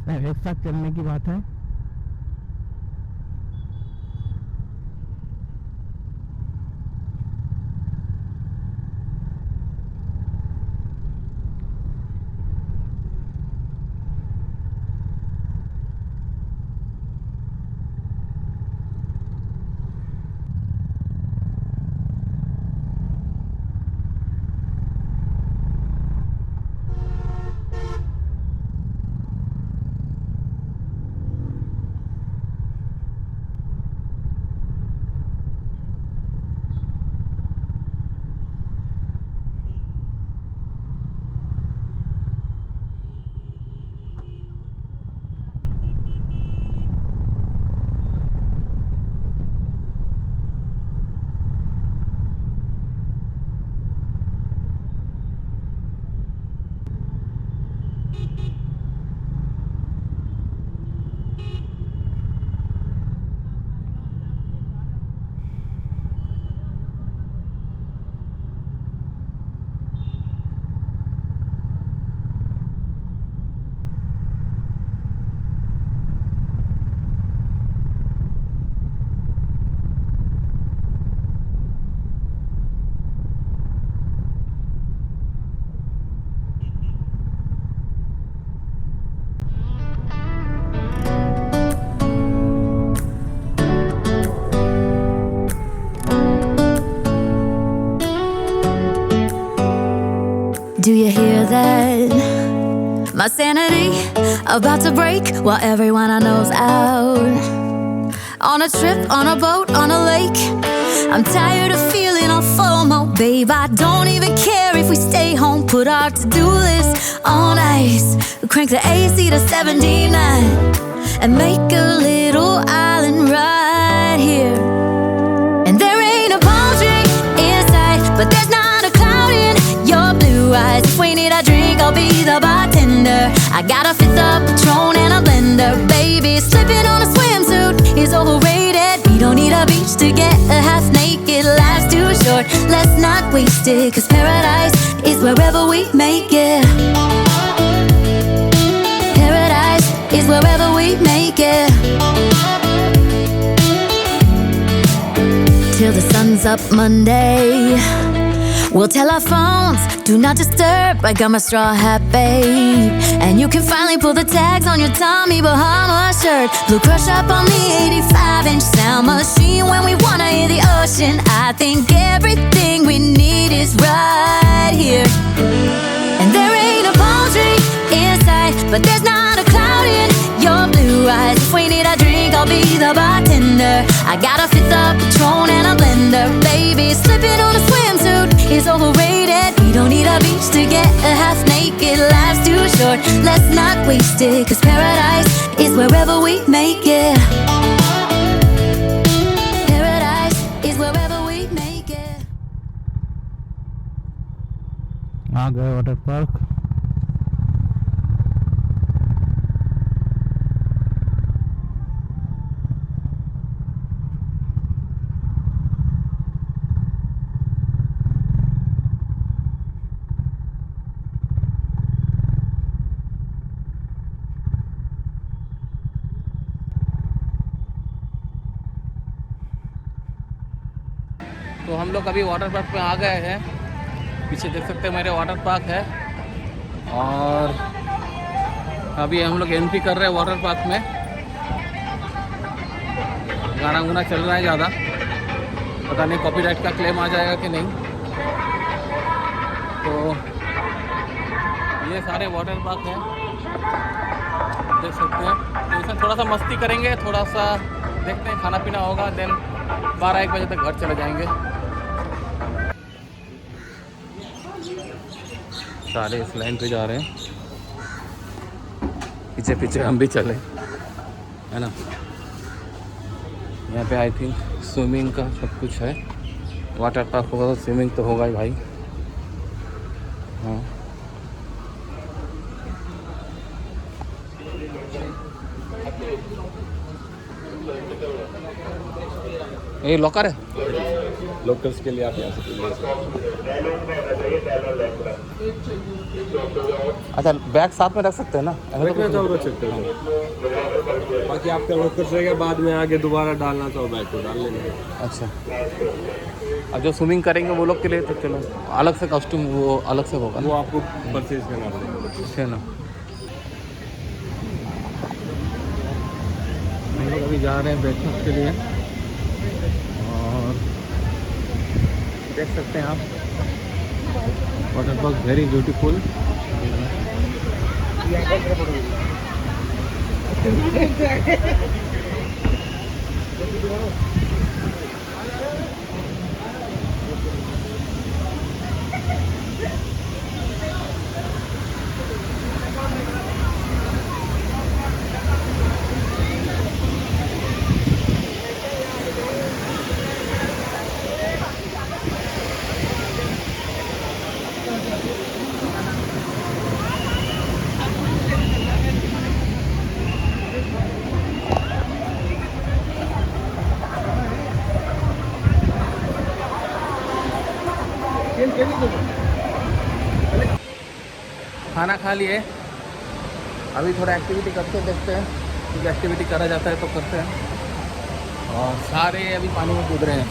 एक साथ चलने की बात है। Do you hear that? My sanity about to break while everyone I know's out. On a trip, on a boat, on a lake. I'm tired of feeling all FOMO, babe. I don't even care if we stay home. Put our to-do list on ice. Crank the AC to 79 and make a little island right here. And there ain't a palm tree in sight, but there's not a cloud in your blue eyes. If we need a drink, I'll be the bartender. I got a fifth of Patron and a blender. Baby, slipping on a swimsuit is overrated. We don't need a beach to get a half naked. Life's too short, let's not waste it. Cause paradise is wherever we make it. Paradise is wherever we make it. Till the sun's up Monday, we'll tell our phones, do not disturb. I got my straw hat, babe. And you can finally pull the tags on your Tommy Bahama shirt. Blue crush up on the 85-inch sound machine when we wanna hear the ocean. I think everything we need is right here. And there ain't a palm tree in sight, but there's not a cloud in your blue eyes. If we need a drink, I'll be the bartender. I got a fifth of Patron and a blender. Baby, slipping on a swimsuit is overrated. We don't need a beach to get a half naked. Life's too short, let's not waste it. Cause paradise is wherever we make it. Paradise is wherever we make it. आ गए water park. तो हम लोग अभी water park पे आ गए हैं। पीछे देख सकते हैं मेरे वाटर पार्क है। और अभी हम लोग एंट्री कर रहे हैं वाटर पार्क में। गाना गुना चल रहा है ज़्यादा, पता नहीं कॉपीराइट का क्लेम आ जाएगा कि नहीं। तो ये सारे वाटर पार्क हैं, देख सकते हैं। तो इसमें थोड़ा सा मस्ती करेंगे, थोड़ा सा देखते हैं, खाना पीना होगा, देन 12-1 बजे तक घर चले जाएंगे। सारे इस लाइन पे जा रहे हैं, पीछे पीछे हम भी चले, है ना। यहाँ पे आई थिंक स्विमिंग का सब कुछ है। वाटर पार्क होगा तो स्विमिंग तो होगा ही भाई। हाँ, ये लॉकर है। लोकल्स के लिए आप यहाँ से ले सकते अच्छा बैग साथ में रख सकते हैं ना? हो। रखना चाहो रख सकते हो, बाकी आपका लोकल्स रहेगा, बाद में आगे दोबारा डालना चाहो बैग को डाल लेंगे। अच्छा, और जो स्विमिंग करेंगे वो लोग के लिए तो चलो अलग से कॉस्ट्यूम वो अलग से होगा वो ना? आपको परचेज करना पड़ेगा। है ना। हम लोग अभी जा रहे हैं ब्रेकफास्ट के लिए और देख सकते हैं आप वाटर पार्क वेरी ब्यूटीफुल। खाना खा लिए, अभी थोड़ा एक्टिविटी करते देखते हैं, क्योंकि एक्टिविटी करा जाता है तो करते हैं। और सारे अभी पानी में कूद रहे हैं,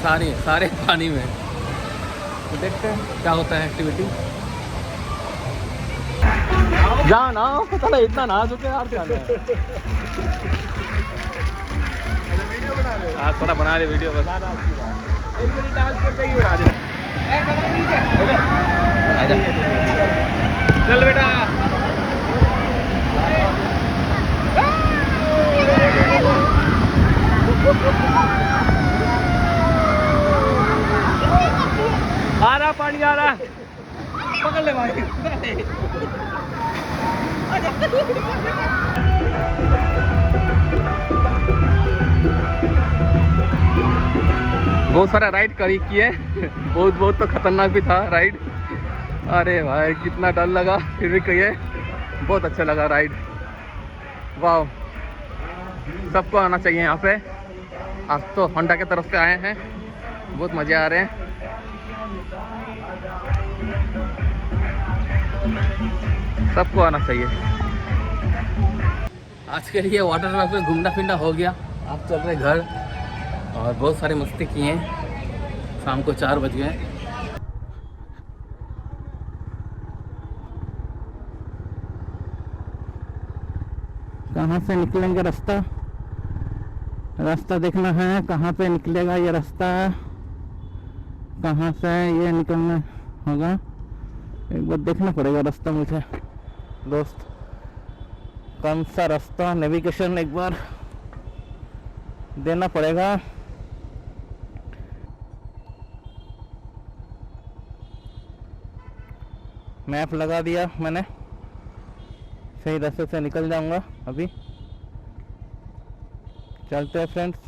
सारे पानी में, तो देखते हैं क्या होता है एक्टिविटी। जा ना पता नहीं इतना ना चुके यार, क्या आज थोड़ा बना दे वीडियो बस। चल बेटा आ रहा पानी आ रहा, पकड़ ले भाई। बहुत सारा राइड करी किए, बहुत तो खतरनाक भी था राइड। अरे भाई कितना डर लगा, फिर भी कहिए बहुत अच्छा लगा राइड। वाह, सबको आना चाहिए यहाँ पे। आज तो होंडा के तरफ से आए हैं, बहुत मज़े आ रहे हैं। सबको आना चाहिए। आज के लिए वाटर पार्क में घूमना फिरना हो गया, आप चल रहे घर और बहुत सारे मस्ती किए। शाम को 4 बज गए। कहाँ से निकलेंगे रास्ता देखना है, कहाँ पे निकलेगा ये रास्ता, कहाँ से ये निकलना होगा, एक बार देखना पड़ेगा रास्ता मुझे दोस्त, कौन सा रास्ता, नेविगेशन एक बार देना पड़ेगा। मैप लगा दिया मैंने, सही रास्ते से निकल जाऊंगा। अभी चलते हैं फ्रेंड्स।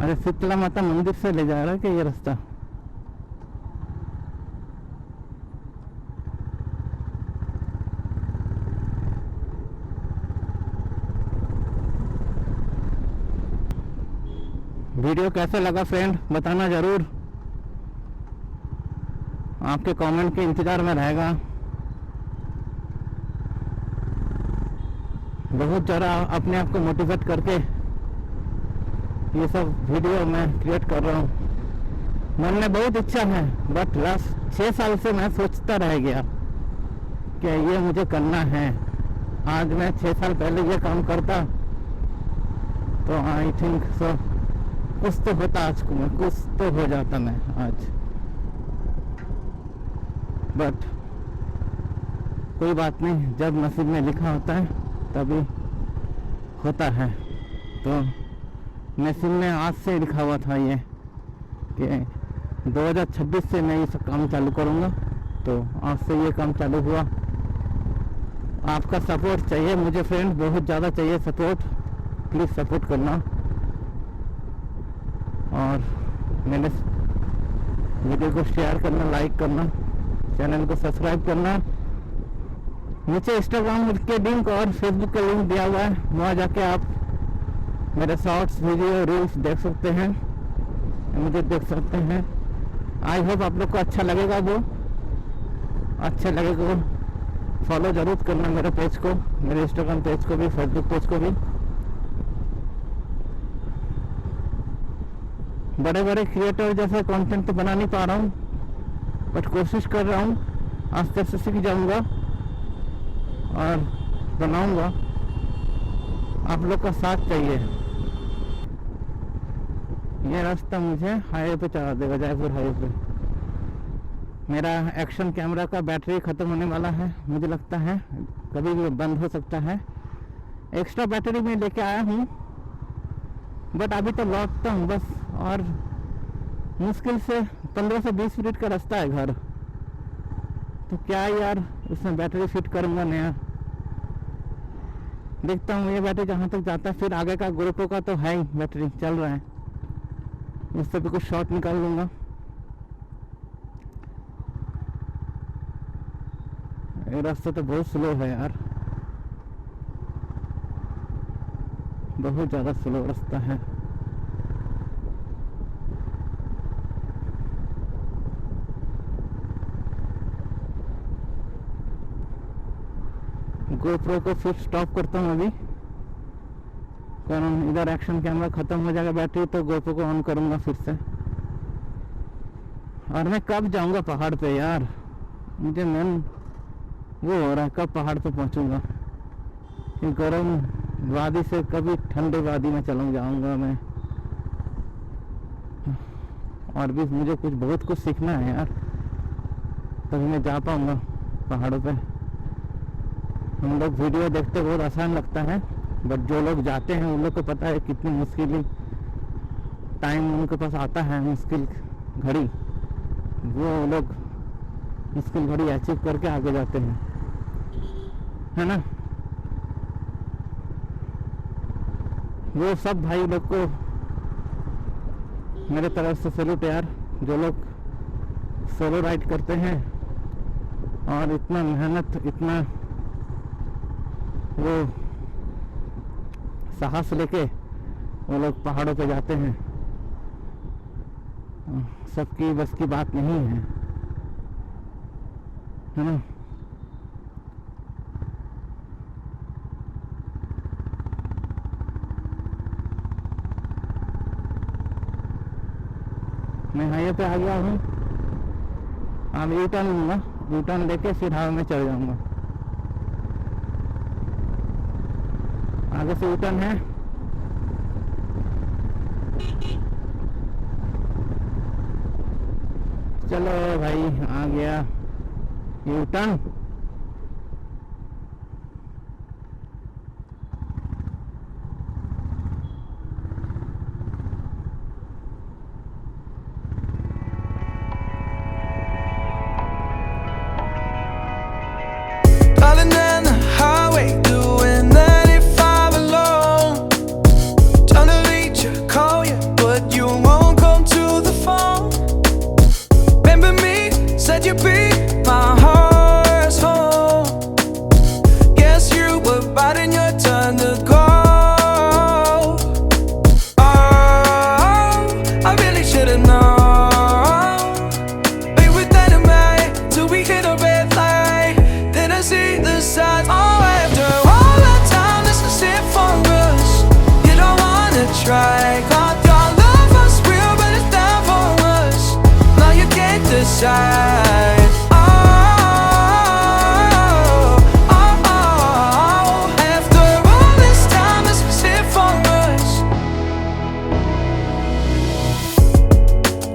अरे शीतला माता मंदिर से ले जा रहा है क्या ये रास्ता? वीडियो कैसा लगा फ्रेंड बताना ज़रूर, आपके कमेंट के इंतज़ार में रहेगा। बहुत ज़्यादा अपने आप को मोटिवेट करके ये सब वीडियो मैं क्रिएट कर रहा हूँ। मन में बहुत इच्छा है, बट लास्ट 6 साल से मैं सोचता रह गया कि ये मुझे करना है। आज मैं 6 साल पहले ये काम करता तो आई थिंक सो कुछ तो होता, आज को मैं कुछ तो हो जाता मैं आज, बट कोई बात नहीं, जब नसीब में लिखा होता है तभी होता है। तो नसीब में आज से लिखा हुआ था ये कि 2026 से मैं ये सब काम चालू करूँगा, तो आज से ये काम चालू हुआ। आपका सपोर्ट चाहिए मुझे फ्रेंड, बहुत ज़्यादा चाहिए सपोर्ट, प्लीज़ सपोर्ट करना। और मैंने वीडियो को शेयर करना, लाइक करना, चैनल को सब्सक्राइब करना। नीचे इंस्टाग्राम के लिंक और फेसबुक का लिंक दिया हुआ है, वहाँ जाके आप मेरे शॉर्ट्स, वीडियो, रील्स देख सकते हैं, मुझे देख सकते हैं। आई होप आप लोग को अच्छा लगेगा। वो अच्छा लगेगा फॉलो ज़रूर करना मेरे पेज को, मेरे इंस्टाग्राम पेज को भी, फेसबुक पेज को भी। बड़े बड़े क्रिएटर जैसा कंटेंट तो बना नहीं पा रहा हूँ, बट कोशिश कर रहा हूँ, आस्ते आस्ते सीख जाऊँगा और बनाऊँगा। आप लोग का साथ चाहिए। ये रास्ता मुझे हाईवे पे चला देगा, जयपुर हाईवे पे। मेरा एक्शन कैमरा का बैटरी ख़त्म होने वाला है, मुझे लगता है कभी भी बंद हो सकता है। एक्स्ट्रा बैटरी में लेके आया हूँ, बट अभी तो लौटता हूँ बस, और मुश्किल से 15 से 20 मिनट का रास्ता है घर। तो क्या यार उसमें बैटरी फिट करूँगा नया। देखता हूँ ये बैटरी जहाँ तक जाता है, फिर आगे का ग्रुपों का तो है ही, बैटरी चल रहा है, उससे भी कुछ शॉर्ट निकाल लूँगा। ये रास्ता तो बहुत स्लो है यार, बहुत ज़्यादा स्लो रास्ता है। GoPro को फिर स्टॉप करता हूँ अभी, कारण इधर एक्शन कैमरा ख़त्म हो जाएगा बैटरी, तो GoPro को ऑन करूँगा फिर से। और मैं कब जाऊँगा पहाड़ पे यार, मुझे मेन वो हो रहा है कब पहाड़ पे पहुँचूँगा। ये गर्म वादी से कभी ठंडे वादी में जाऊँगा मैं। और भी मुझे बहुत कुछ सीखना है यार, तभी मैं जा पाऊँगा पहाड़ों पे। हम लोग वीडियो देखते बहुत आसान लगता है, बट जो लोग जाते हैं उन लोग को पता है कितनी मुश्किल टाइम उनके पास आता है, मुश्किल घड़ी। वो लोग मुश्किल घड़ी अचीव करके आगे जाते हैं, है ना। वो सब भाई लोग को मेरे तरफ से सैल्यूट यार, जो लोग सोलो राइड करते हैं और इतना मेहनत, इतना वो साहस लेके वो लोग पहाड़ों पे जाते हैं। सबकी बस की बात नहीं है ना। मैं हाईवे पे आ गया हूँ, अब यू टर्न लूँगा, यू टर्न लेके फिर हाईवे में चढ़ जाऊँगा। आगे से यू टर्न है, चलो भाई आ गया U turn. Driving down the highway, doing 95 alone. Trying to reach you, call you, but you won't come to the phone. Remember me, said you'd be my heart's home. Guess you were biding your turn to go. Oh, I really should've known. We were dynamite till we hit a red light. Then I see the signs. Oh, after all that time, this is it for us. You don't wanna try. Caught your love was real, but it's down for us. Now you can't decide. Oh, oh, oh. After all this time, this is it for us.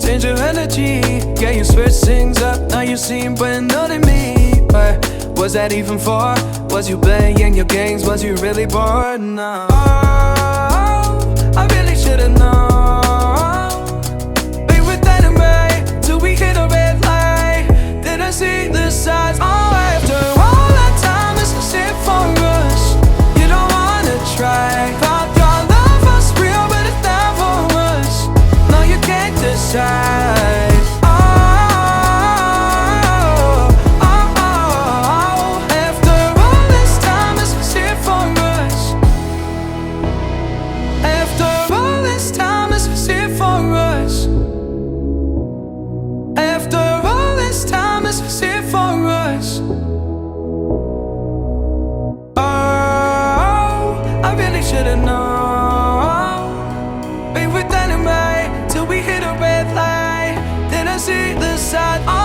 Change your energy, yeah, you switch things up. Now you seem brand new to me, but was that even for? Was you playing your games? Was you really bored? No. Oh, I really should've known. We were dynamite till we hit a red light. Then I see the signs. Oh, after all that time, this is it for us. You don't wanna try. Thought your love was real, but it's down for us. No, you can't decide. Oh, side.